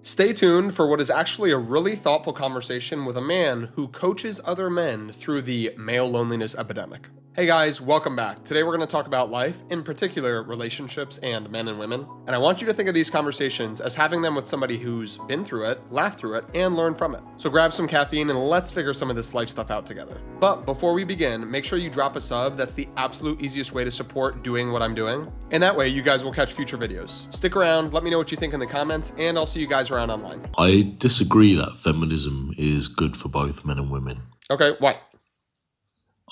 Stay tuned for what is actually a really thoughtful conversation with a man who coaches other men through the male loneliness epidemic. Hey guys, welcome back. Today we're going to talk about life, in particular relationships and men and women. And I want you to think of these conversations as having them with somebody who's been through it, laughed through it, and learned from it. So grab some caffeine and let's figure some of this life stuff out together. But before we begin, make sure you drop a sub. That's the absolute easiest way to support doing what I'm doing. And that way you guys will catch future videos. Stick around, let me know what you think in the comments, and I'll see you guys around online. I disagree that feminism is good for both men and women. Okay, why?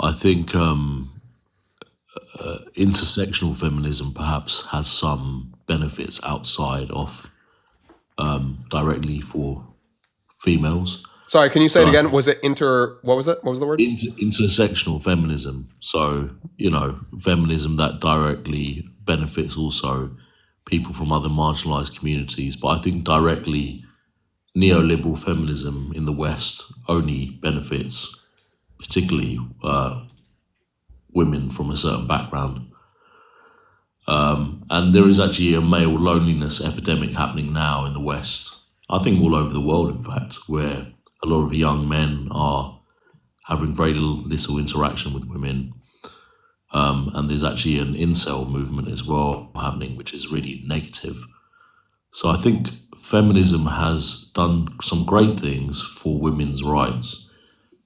I think intersectional feminism perhaps has some benefits outside of directly for females. Sorry, can you say it again? Was it what was it? What was the word? Intersectional feminism. So, feminism that directly benefits also people from other marginalized communities. But I think directly neoliberal feminism in the West only benefits particularly women from a certain background. And there is actually a male loneliness epidemic happening now in the West. I think all over the world, in fact, where a lot of young men are having very little interaction with women. And there's actually an incel movement as well happening, which is really negative. So I think feminism has done some great things for women's rights,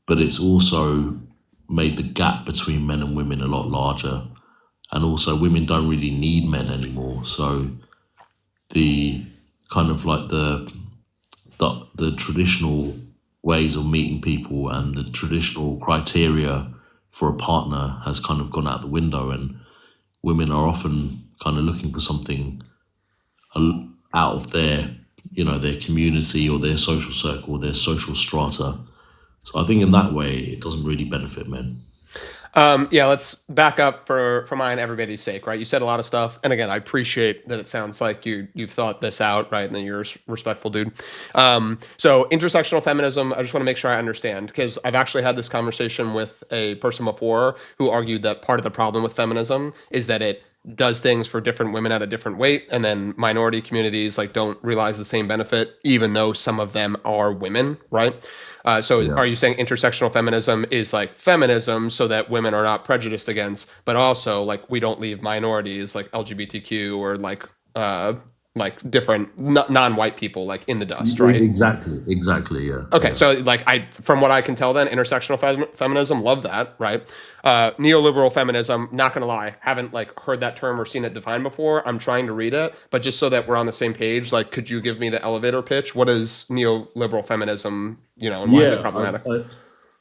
but it's also made the gap between men and women a lot larger. And also women don't really need men anymore. So the kind of like the traditional ways of meeting people and the traditional criteria for a partner has kind of gone out the window, and women are often kind of looking for something out of their community or their social circle or their social strata. So I think in that way, it doesn't really benefit men. Let's back up for my and everybody's sake, right? You said a lot of stuff. And again, I appreciate that it sounds like you've thought this out, right? And that you're a respectful dude. So intersectional feminism, I just want to make sure I understand, because I've actually had this conversation with a person before who argued that part of the problem with feminism is that it does things for different women at a different weight, and then minority communities don't realize the same benefit, even though some of them are women, right? Are you saying intersectional feminism is feminism so that women are not prejudiced against, but also we don't leave minorities like LGBTQ or different non-white people in the dust, right? Exactly, yeah. Okay, yeah. so from what I can tell then, intersectional feminism, love that, right? Neoliberal feminism, not gonna lie, haven't heard that term or seen it defined before. I'm trying to read it, but just so that we're on the same page, could you give me the elevator pitch? What is neoliberal feminism, and why is it problematic?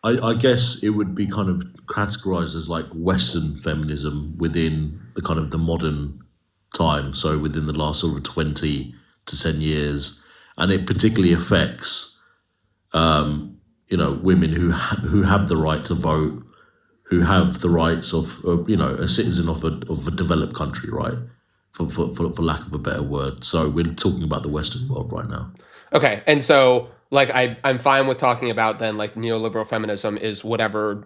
I guess it would be kind of categorized as Western feminism within the kind of the modern time, so within the last sort of 20 to 10 years, and it particularly affects women who have the right to vote, who have the rights of a citizen of a developed country, right? For lack of a better word. So we're talking about the Western world right now. Okay, and so I'm fine with talking about then neoliberal feminism is whatever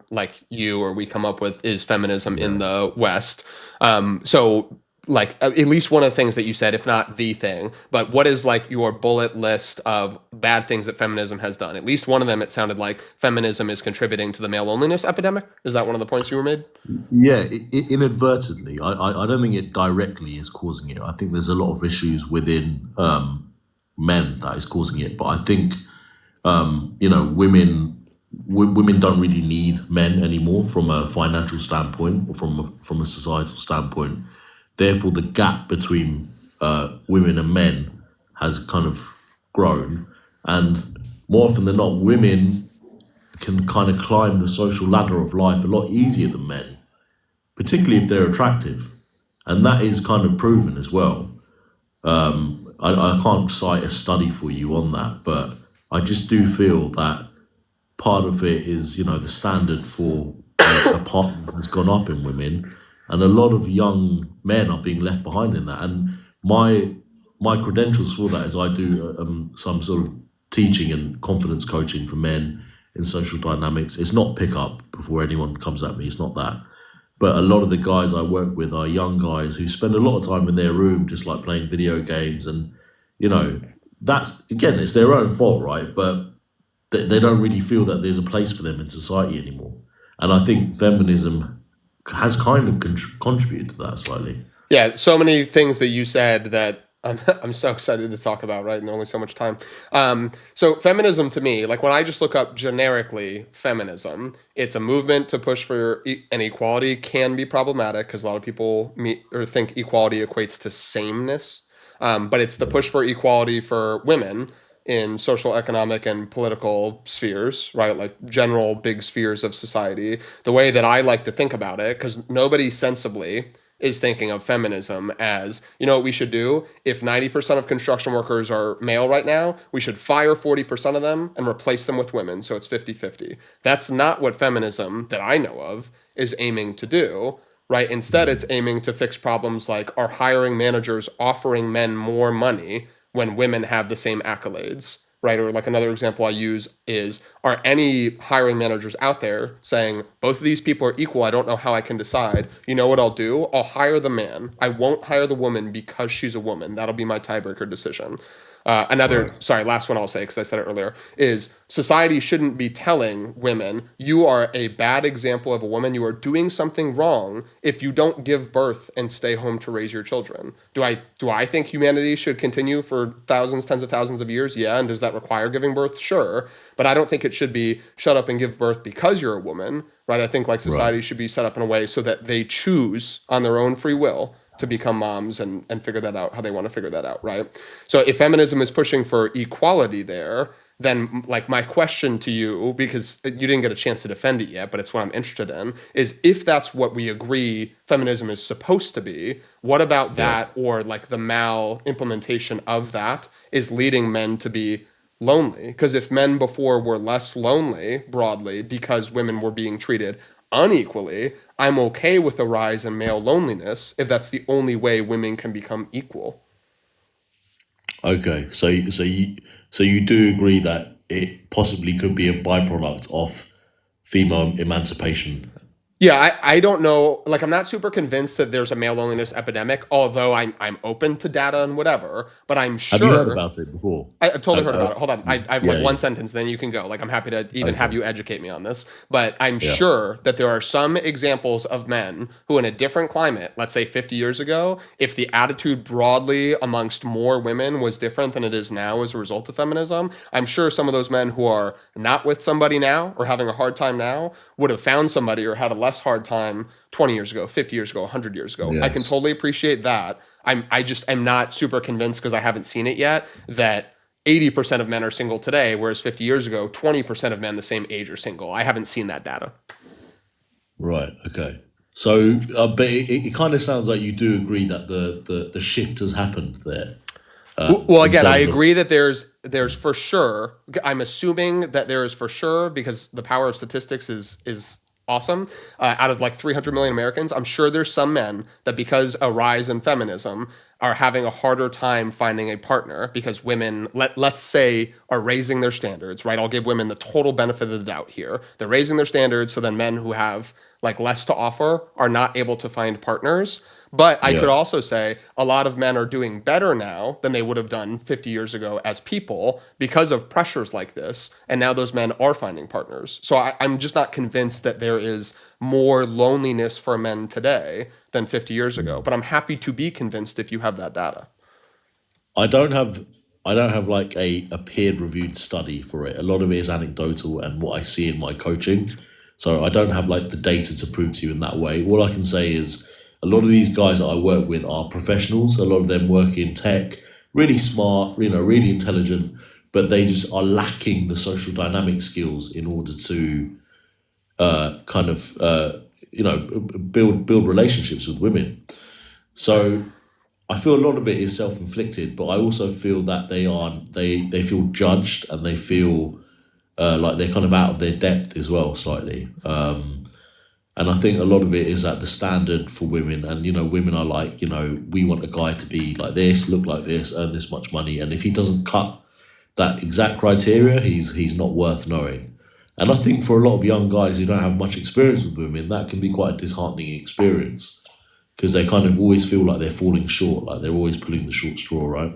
you or we come up with is feminism in the West. At least one of the things that you said, if not the thing, but what is your bullet list of bad things that feminism has done? At least one of them, it sounded like feminism is contributing to the male loneliness epidemic. Is that one of the points you were made? Yeah, inadvertently. I don't think it directly is causing it. I think there's a lot of issues within men that is causing it. But I think, women don't really need men anymore from a financial standpoint or from a societal standpoint. Therefore, the gap between women and men has kind of grown. And more often than not, women can kind of climb the social ladder of life a lot easier than men, particularly if they're attractive. And that is kind of proven as well. I can't cite a study for you on that, but I just do feel that part of it is, the standard for a partner has gone up in women. And a lot of young men are being left behind in that. And my credentials for that is I do some sort of teaching and confidence coaching for men in social dynamics. It's not pick up before anyone comes at me. It's not that. But a lot of the guys I work with are young guys who spend a lot of time in their room just playing video games and, that's again, it's their own fault, right? But they don't really feel that there's a place for them in society anymore. And I think feminism has kind of contributed to that slightly. Yeah, so many things that you said that I'm so excited to talk about, right? And only so much time. So feminism to me, like when I just look up generically feminism, it's a movement to push for an equality can be problematic because a lot of people meet or think equality equates to sameness. But it's the push for equality for women in social, economic, and political spheres, right? Like general big spheres of society. The way that I like to think about it, because nobody sensibly is thinking of feminism as, you know what we should do? If 90% of construction workers are male right now, we should fire 40% of them and replace them with women. So it's 50-50. That's not what feminism that I know of is aiming to do, right? Instead, it's aiming to fix problems like are hiring managers offering men more money when women have the same accolades, right? Or like another example I use is are any hiring managers out there saying both of these people are equal? I don't know how I can decide. You know what I'll do? I'll hire the man. I won't hire the woman because she's a woman. That'll be my tiebreaker decision. Another, Right. sorry, last one I'll say because I said it earlier is society shouldn't be telling women you are a bad example of a woman. You are doing something wrong if you don't give birth and stay home to raise your children. Do I think humanity should continue for thousands, tens of thousands of years? Yeah, and does that require giving birth? Sure, but I don't think it should be shut up and give birth because you're a woman, right? I think like Right. society should be set up in a way so that they choose on their own free will to become moms and figure that out how they want to figure that out, right? So if feminism is pushing for equality there, then like my question to you, because you didn't get a chance to defend it yet, but it's what I'm interested in, is if that's what we agree feminism is supposed to be, what about Yeah. that or like the mal implementation of that is leading men to be lonely? Because if men before were less lonely broadly because women were being treated unequally, I'm okay with a rise in male loneliness if that's the only way women can become equal. Okay. So you do agree that it possibly could be a byproduct of female emancipation. Yeah, I don't know. Like, I'm not super convinced that there's a male loneliness epidemic, although I'm open to data and whatever. But I'm Have you heard sure about it before? I've totally heard Uh, about it. Hold on. I have yeah. like one Yeah. sentence, then you can go. Like, I'm happy to even have Okay. you educate me on this. But I'm Yeah. sure that there are some examples of men who, in a different climate, let's say 50 years ago, if the attitude broadly amongst more women was different than it is now as a result of feminism, I'm sure some of those men who are not with somebody now or having a hard time now would have found somebody or had a less hard time 20 years ago, 50 years ago, 100 years ago. I can Yes. totally appreciate that. I just am not super convinced because I haven't seen it yet that 80% of men are single today, whereas 50 years ago, 20% of men the same age are single. I haven't seen that data. Right. Okay. So, but it kind of sounds like you do agree that the shift has happened there, Well, in again, I terms of. agree that there's for sure. I'm assuming that there is for sure because the power of statistics is awesome. Out of like 300 million Americans, I'm sure there's some men that because a rise in feminism are having a harder time finding a partner because women let's say are raising their standards, right? I'll give women the total benefit of the doubt here. They're raising their standards so then men who have like less to offer are not able to find partners. But I Yeah. could also say a lot of men are doing better now than they would have done 50 years ago as people because of pressures like this. And now those men are finding partners. So I'm just not convinced that there is more loneliness for men today than 50 years ago. But I'm happy to be convinced if you have that data. I don't have I don't have like a peer reviewed study for it. A lot of it is anecdotal and what I see in my coaching. So I don't have like the data to prove to you in that way. All I can say is a lot of these guys that I work with are professionals. A lot of them work in tech, really smart, really intelligent, but they just are lacking the social dynamic skills in order to kind of build relationships with women. So I feel a lot of it is self inflicted, but I also feel that they feel judged and they feel like they're kind of out of their depth as well, slightly. And I think a lot of it is that the standard for women, and women are like, we want a guy to be like this, look like this, earn this much money, and if he doesn't cut that exact criteria, he's not worth knowing. And I think for a lot of young guys who don't have much experience with women, that can be quite a disheartening experience because they kind of always feel like they're falling short, like they're always pulling the short straw, right?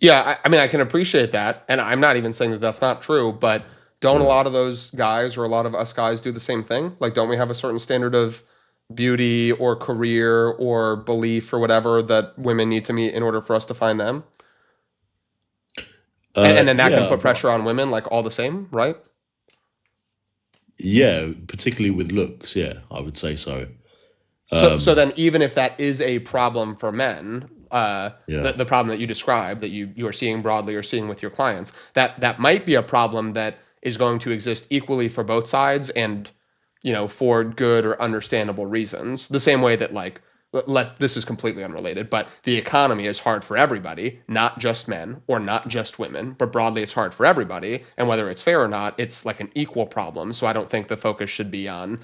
Yeah, I mean, I can appreciate that, and I'm not even saying that that's not true, but don't a Yeah. lot of those guys or a lot of us guys do the same thing? Like, don't we have a certain standard of beauty or career or belief or whatever that women need to meet in order for us to find them? And then that can Yeah, put but pressure on women, like all the same, right? yeah, particularly with looks, yeah, I would say so. So then even if that is a problem for men, Yeah. the problem that you described that you are seeing broadly or seeing with your clients, that might be a problem that is going to exist equally for both sides and for good or understandable reasons. The same way that like this is completely unrelated, but the economy is hard for everybody, not just men or not just women, but broadly it's hard for everybody. And whether it's fair or not, it's like an equal problem. So I don't think the focus should be on,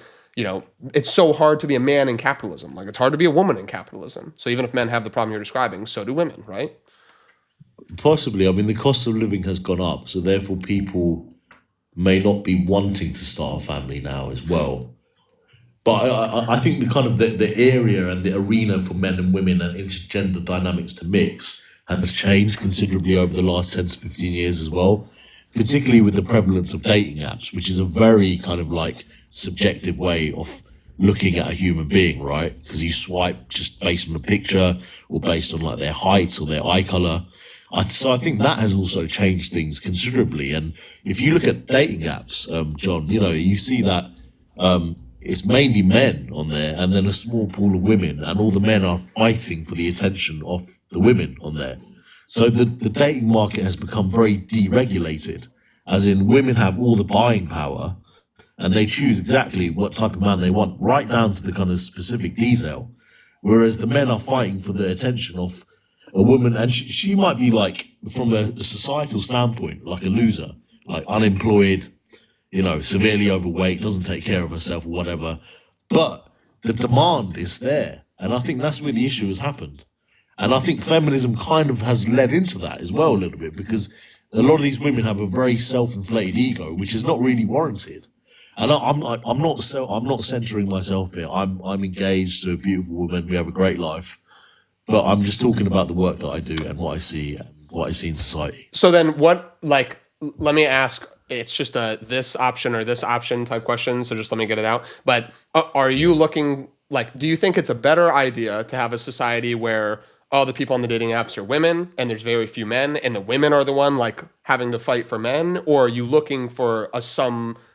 it's so hard to be a man in capitalism. Like it's hard to be a woman in capitalism. So even if men have the problem you're describing, so do women, right? Possibly. I mean, the cost of living has gone up, so therefore people may not be wanting to start a family now as well. But I think the kind of the area and the arena for men and women and intergender dynamics to mix has changed considerably over the last 10 to 15 years as well, particularly with the prevalence of dating apps, which is a very kind of like subjective way of looking at a human being, right? Because you swipe just based on a picture or based on like their height or their eye color. So I think that has also changed things considerably. And if you look at dating apps, John, you see that it's mainly men on there and then a small pool of women, and all the men are fighting for the attention of the women on there. So the dating market has become very deregulated, as in women have all the buying power and they choose exactly what type of man they want, right down to the kind of specific detail. Whereas the men are fighting for the attention of a woman, and she might be like, from a societal standpoint, like a loser, like unemployed, severely overweight, doesn't take care of herself or whatever. But the demand is there. And I think that's where the issue has happened. And I think feminism kind of has led into that as well a little bit, because a lot of these women have a very self-inflated ego, which is not really warranted. And I'm not centering myself here. I'm engaged to a beautiful woman. We have a great life, but I'm just talking about the work that I do and what I see in society. So then what, like, let me ask, it's just a this option or this option type question. So just let me get it out. But are you looking, like, do you think it's a better idea to have a society where all the people on the dating apps are women and there's very few men and the women are the one like having to fight for men? Or are you looking for a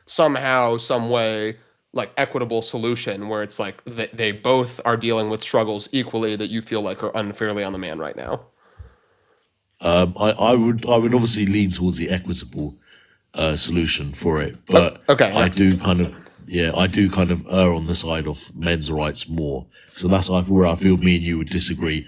somehow, some way, like equitable solution where it's like they both are dealing with struggles equally that you feel like are unfairly on the man right now? I would obviously lean towards the equitable solution for it, but Okay, I yeah. do kind of I do kind of err on the side of men's rights more. So that's where I feel me and you would disagree.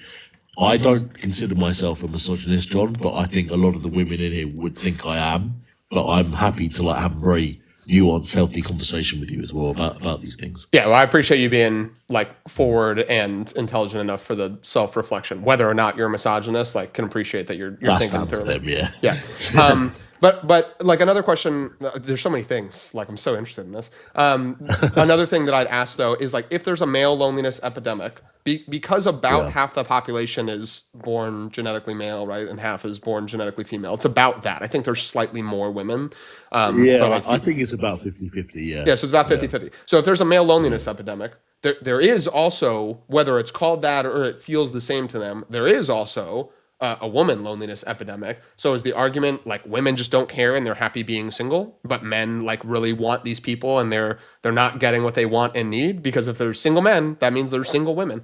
I don't consider myself a misogynist, John, but I think a lot of the women in here would think I am. But I'm happy to like have a very nuanced, healthy conversation with you as well about these things. Yeah, well, I appreciate you being like forward and intelligent enough for the self-reflection. Whether or not you're a misogynist, like can appreciate that you're That's thinking down to thoroughly. them, yeah. Yeah. But like another question, there's so many things. Like I'm so interested in this. Another thing that I'd ask though is like if there's a male loneliness epidemic, because about Yeah. half the population is born genetically male, right, and half is born genetically female. It's about that. I think there's slightly more women, but Yeah, like I think it's about 50-50. Yeah. yeah, so it's about Yeah. 50-50. So if there's a male loneliness epidemic, there is also, whether it's called that or it feels the same to them, there is also a woman loneliness epidemic. So is the argument like women just don't care and they're happy being single, but men like really want these people and they're not getting what they want and need? Because if there's single men, that means there's single women.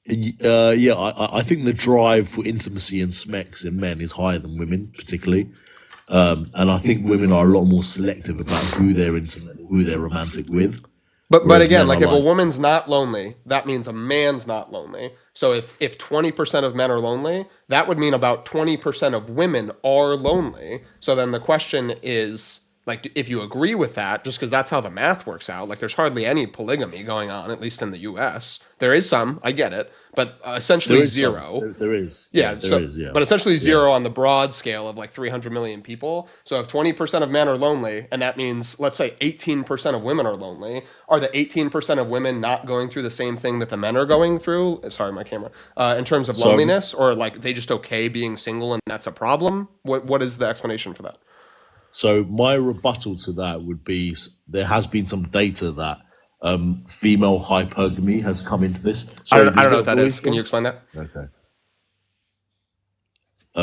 Yeah, I think the drive for intimacy and smecks in men is higher than women, particularly. And I think women are a lot more selective about who they're intimate, who they're romantic with, But whereas again, men are like if a like, woman's not lonely, that means a man's not lonely. So if 20% of men are lonely, that would mean about 20% of women are lonely. So then the question is like if you agree with that, just because that's how the math works out, like there's hardly any polygamy going on, at least in the US. There is some, I get it, but There essentially is some. zero. There is. Yeah, Yeah, there so is. Yeah. but essentially Yeah. zero on the broad scale of like 300 million people. So if 20% of men are lonely, and that means let's say 18% of women are lonely, are the 18% of women not going through the same thing that the men are going through? Sorry, my camera. In terms of So loneliness, or like they just okay being single and that's a problem? What is the explanation for that? So my rebuttal to that would be there has been some data that female hypergamy has come into this. Sorry, I there's a don't know bit what of that noise. is. Can you John? explain that? Okay.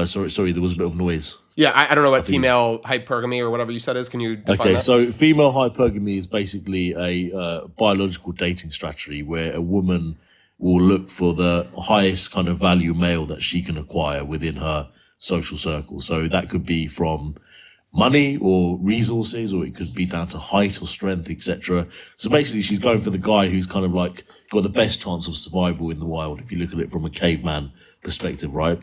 Sorry, there was a bit of noise. Yeah, I don't know I what think. female hypergamy or whatever you said is. Can you define Okay, that? so female hypergamy is basically a biological dating strategy where a woman will look for the highest kind of value male that she can acquire within her social circle. So that could be from money or resources, or it could be down to height or strength, etc. So basically, she's going for the guy who's kind of like got the best chance of survival in the wild, if you look at it from a caveman perspective, right?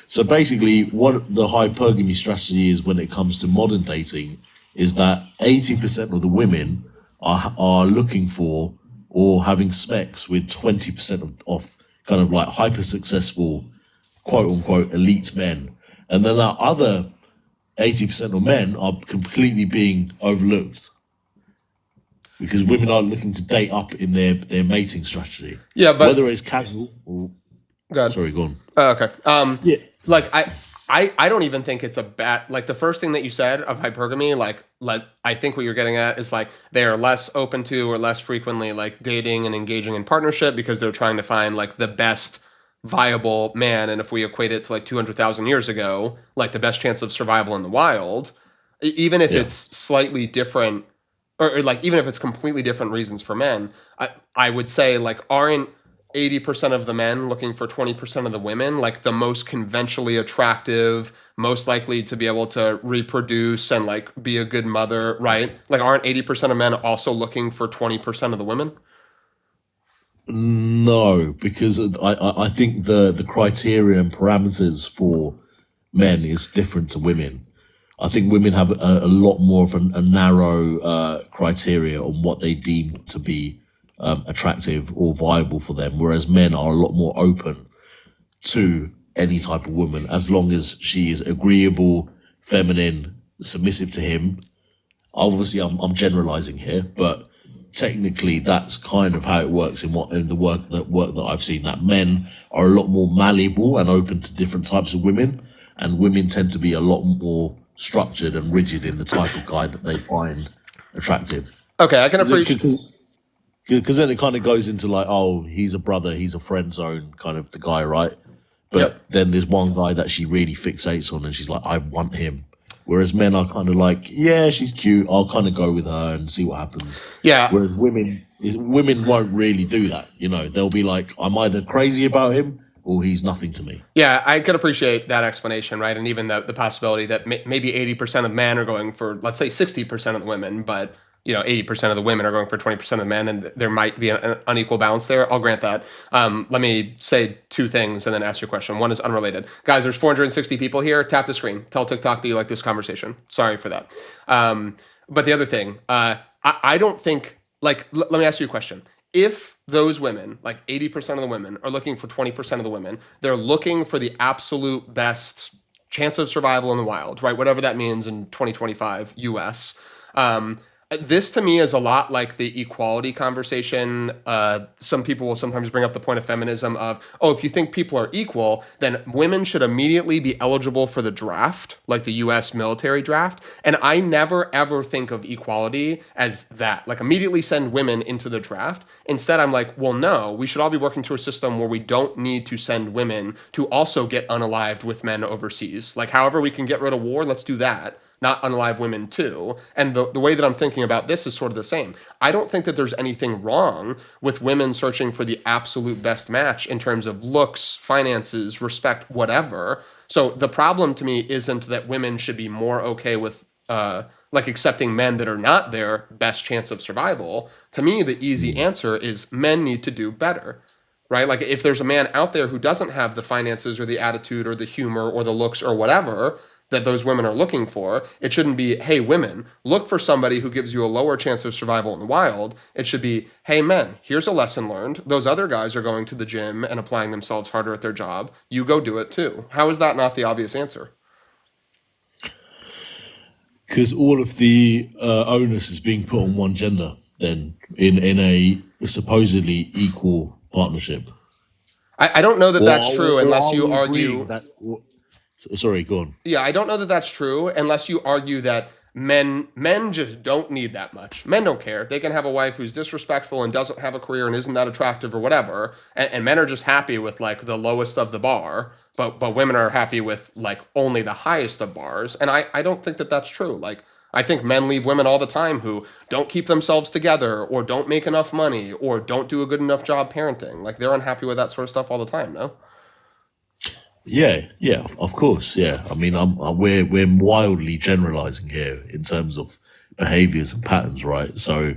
So basically, what the hypergamy strategy is when it comes to modern dating is that 80% of the women are looking for or having specs with 20% of kind of like hyper successful, quote unquote, elite men. And then that other 80% of men are completely being overlooked because women are looking to date up in their mating strategy, Yeah, but whether it's casual or good. sorry, go on. Okay. Yeah, Like I don't even think it's a bad, like the first thing that you said of hypergamy, like I think what you're getting at is like they are less open to or less frequently like dating and engaging in partnership because they're trying to find like the best viable man, and if we equate it to like 200,000 years ago, like the best chance of survival in the wild, even if yeah. it's slightly different, or like even if it's completely different reasons for men, I would say like aren't 80% of the men looking for 20% of the women like the most conventionally attractive, most likely to be able to reproduce and like be a good mother, right? Like aren't 80% of men also looking for 20% of the women? No, because I think the criteria and parameters for men is different to women. I think women have a lot more of a narrow criteria on what they deem to be attractive or viable for them, whereas men are a lot more open to any type of woman as long as she is agreeable, feminine, submissive to him. Obviously, I'm generalizing here, but technically that's kind of how it works in the work that I've seen. That men are a lot more malleable and open to different types of women, and women tend to be a lot more structured and rigid in the type of guy that they find attractive. Okay, I can appreciate. Because then it kind of goes into like, oh, he's a brother, he's a friend zone kind of the guy, right? Yep. But then there's one guy that she really fixates on, and she's like, I want him. Whereas men are kind of like, yeah, she's cute. I'll kind of go with her and see what happens. Yeah. Whereas women won't really do that. You know, they'll be like, I'm either crazy about him or he's nothing to me. Yeah, I could appreciate that explanation, right? And even the possibility that maybe 80% of men are going for, let's say, 60% of the women, but 80% of the women are going for 20% of the men, and there might be an unequal balance there. I'll grant that. Let me say two things and then ask you a question. One is unrelated. Guys, there's 460 people here. Tap the screen. Tell TikTok that you like this conversation. Sorry for that. But the other thing, I don't think, like, let me ask you a question. If those women, like 80% of the women, are looking for 20% of the women, they're looking for the absolute best chance of survival in the wild, right? Whatever that means in 2025 US. This to me is a lot like the equality conversation. Some people will sometimes bring up the point of feminism of, oh, if you think people are equal, then women should immediately be eligible for the draft, like the US military draft. And I never ever think of equality as that, like immediately send women into the draft. Instead, I'm like, well, no, we should all be working to a system where we don't need to send women to also get unalived with men overseas. Like, however we can get rid of war, let's do that, not unalive women too. And the way that I'm thinking about this is sort of the same. I don't think that there's anything wrong with women searching for the absolute best match in terms of looks, finances, respect, whatever. So the problem to me isn't that women should be more okay with like accepting men that are not their best chance of survival. To me, the easy answer is men need to do better. Right? Like if there's a man out there who doesn't have the finances or the attitude or the humor or the looks or whatever, that those women are looking for. It shouldn't be, hey, women, look for somebody who gives you a lower chance of survival in the wild. It should be, hey, men, here's a lesson learned. Those other guys are going to the gym and applying themselves harder at their job. You go do it too. How is that not the obvious answer? Because all of the onus is being put on one gender then in a supposedly equal partnership. I don't know that that's true Or unless are you we agreeing argue. that? Sorry, go on. Yeah, I don't know that that's true unless you argue that men just don't need that much. Men don't care. They can have a wife who's disrespectful and doesn't have a career and isn't that attractive or whatever, and men are just happy with like the lowest of the bar, but women are happy with like only the highest of bars. And I don't think that that's true. Like I think men leave women all the time who don't keep themselves together or don't make enough money or don't do a good enough job parenting. Like they're unhappy with that sort of stuff all the time, no? Yeah, yeah, of course, yeah. I mean, we're wildly generalizing here in terms of behaviors and patterns, right? So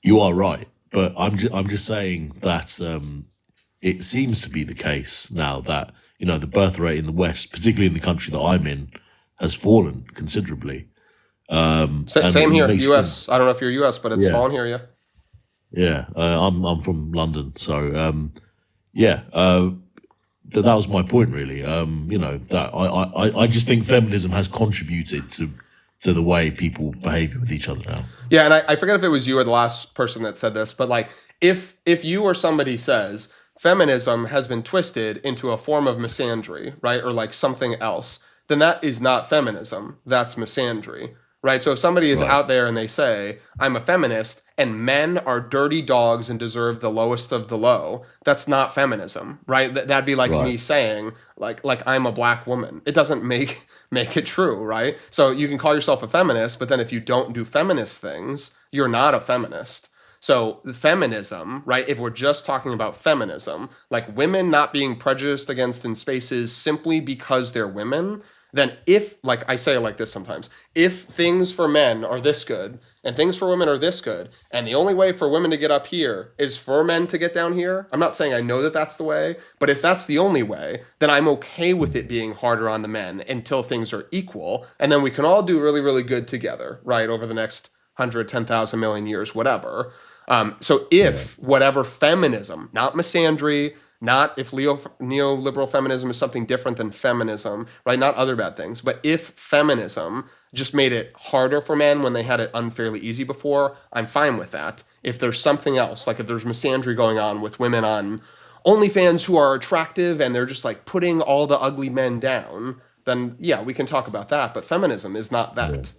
you are right, but I'm just saying that it seems to be the case now that the birth rate in the West, particularly in the country that I'm in, has fallen considerably, and Same it here, makes you U.S. I don't know if you're U.S., but it's yeah, fallen here, yeah. yeah. I'm from London, so yeah. That was my point, really. That I just think feminism has contributed to the way people behave with each other now. Yeah, and I forget if it was you or the last person that said this, but like if you or somebody says feminism has been twisted into a form of misandry, right, or like something else, then that is not feminism. That's misandry, right? So if somebody is Right, out there and they say I'm a feminist and men are dirty dogs and deserve the lowest of the low, that's not feminism, right? That'd be like right, me saying like I'm a black woman. It doesn't make it true, right? So you can call yourself a feminist, but then if you don't do feminist things, you're not a feminist. So feminism, right? If we're just talking about feminism, like women not being prejudiced against in spaces simply because they're women, then if, like I say it like this sometimes, if things for men are this good and things for women are this good, and the only way for women to get up here is for men to get down here, I'm not saying I know that that's the way, but if that's the only way, then I'm okay with it being harder on the men until things are equal, and then we can all do really, really good together, right, over the next 100, 10,000 million years, whatever. So right, if whatever feminism, not misandry, not if neoliberal feminism is something different than feminism, right? Not other bad things, but if feminism just made it harder for men when they had it unfairly easy before, I'm fine with that. If there's something else, like if there's misandry going on with women on OnlyFans who are attractive and they're just like putting all the ugly men down, then yeah, we can talk about that. But feminism is not yeah. that.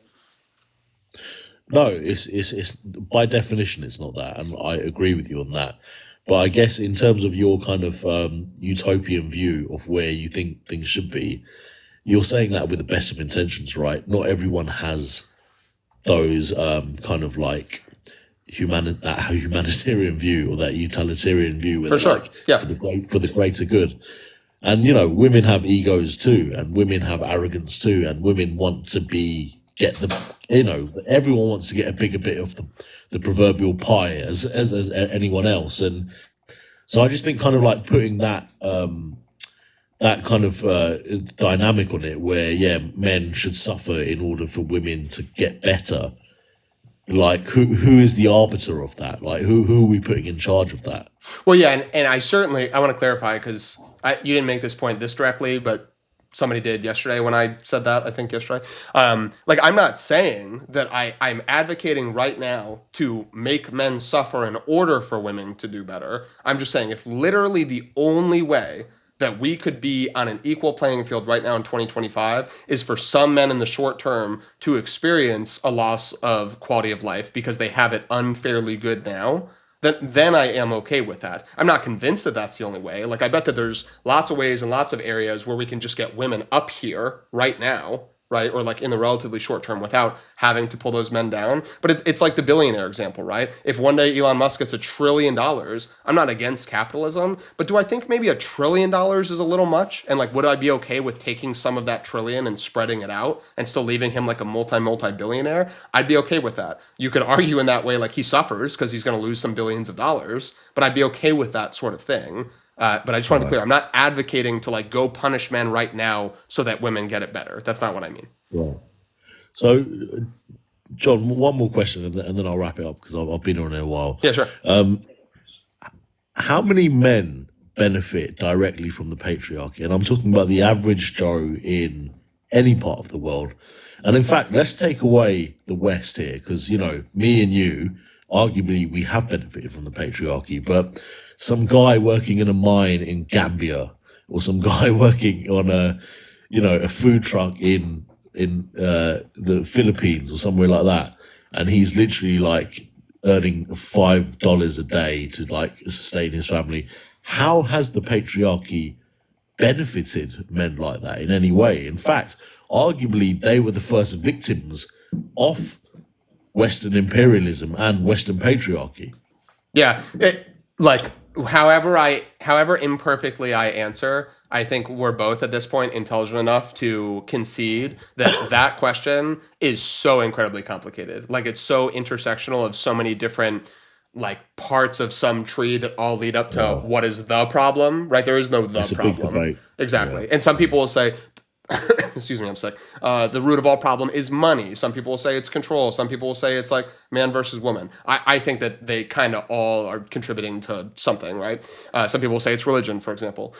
No, it's by definition it's not that, and I agree with you on that. But I guess in terms of your kind of utopian view of where you think things should be, you're saying that with the best of intentions, right? Not everyone has those kind of like that humanitarian view or that utilitarian view where For they're sure. like Yeah. for the greater good. And women have egos too, and women have arrogance too, and women want to get the everyone wants to get a bigger bit of the proverbial pie as anyone else. And so I just think kind of like putting that kind of dynamic on it where men should suffer in order for women to get better. Like who is the arbiter of that? Like who are we putting in charge of that? Well, yeah, and I want to clarify because you didn't make this point this directly, but somebody did yesterday when I said that. I think yesterday. Like I'm not saying that I'm advocating right now to make men suffer in order for women to do better. I'm just saying if literally the only way that we could be on an equal playing field right now in 2025 is for some men in the short term to experience a loss of quality of life because they have it unfairly good now, then I am okay with that. I'm not convinced that that's the only way. Like I bet that there's lots of ways and lots of areas where we can just get women up here right now, right? Or like in the relatively short term without having to pull those men down. But it's like the billionaire example, right? If one day Elon Musk gets $1 trillion, I'm not against capitalism, but do I think maybe $1 trillion is a little much? And like, would I be okay with taking some of that trillion and spreading it out and still leaving him like a multi billionaire? I'd be okay with that. You could argue in that way, like he suffers because he's going to lose some billions of dollars, but I'd be okay with that sort of thing. But I just want to be clear. I'm not advocating to like go punish men right now so that women get it better. That's not what I mean. Right. So, John, one more question, and then I'll wrap it up because I've been on it a while. Yeah, sure. How many men benefit directly from the patriarchy? And I'm talking about the average Joe in any part of the world. And in fact, let's take away the West here, because, you know, me and you, arguably, we have benefited from the patriarchy, but some guy working in a mine in Gambia, or some guy working on a food truck in the Philippines or somewhere like that, and he's literally like earning $5 a day to like sustain his family. How has the patriarchy benefited men like that in any way? In fact, arguably, they were the first victims of Western imperialism and Western patriarchy. Yeah, however imperfectly I answer, I think we're both at this point intelligent enough to concede that that question is so incredibly complicated. Like it's so intersectional of so many different like parts of some tree that all lead up to what is the problem, right? There is no the It's a problem. big debate. Exactly. And some people will say, excuse me, I'm sick. The root of all problem is money. Some people will say it's control. Some people will say it's like man versus woman. I think that they kind of all are contributing to something, right? Some people will say it's religion, for example.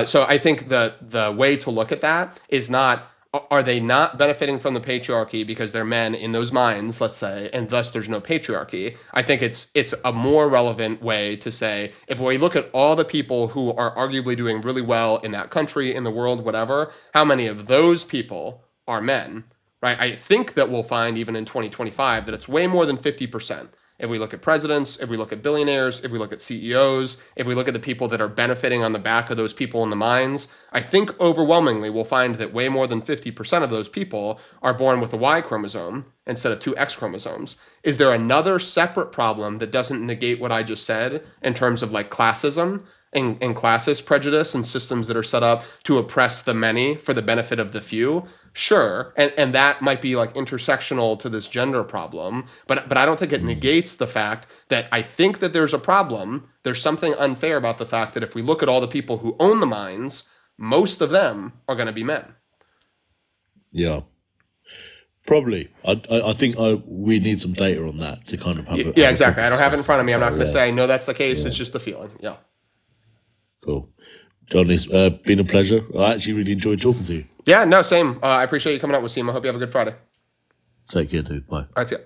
So I think the way to look at that is not, are they not benefiting from the patriarchy because they're men in those minds, let's say, and thus there's no patriarchy? I think it's a more relevant way to say, if we look at all the people who are arguably doing really well in that country, in the world, whatever, how many of those people are men, right? I think that we'll find even in 2025 that it's way more than 50%. If we look at presidents, if we look at billionaires, if we look at CEOs, if we look at the people that are benefiting on the back of those people in the mines, I think overwhelmingly we'll find that way more than 50% of those people are born with a Y chromosome instead of two X chromosomes. Is there another separate problem that doesn't negate what I just said in terms of like classism and classist prejudice and systems that are set up to oppress the many for the benefit of the few? Sure, and that might be like intersectional to this gender problem, but I don't think it negates the fact that I think that there's a problem. There's something unfair about the fact that if we look at all the people who own the mines, most of them are going to be men. Yeah, probably. I think we need some data on that to kind of have a Yeah, exactly. I don't have it in front of me. I'm not going to say no, that's the case. It's just the feeling. Yeah. Cool. John, it's been a pleasure. I actually really enjoyed talking to you. Yeah, no, same. I appreciate you coming out with Seam. I hope you have a good Friday. Take care, dude. Bye. All right, see ya.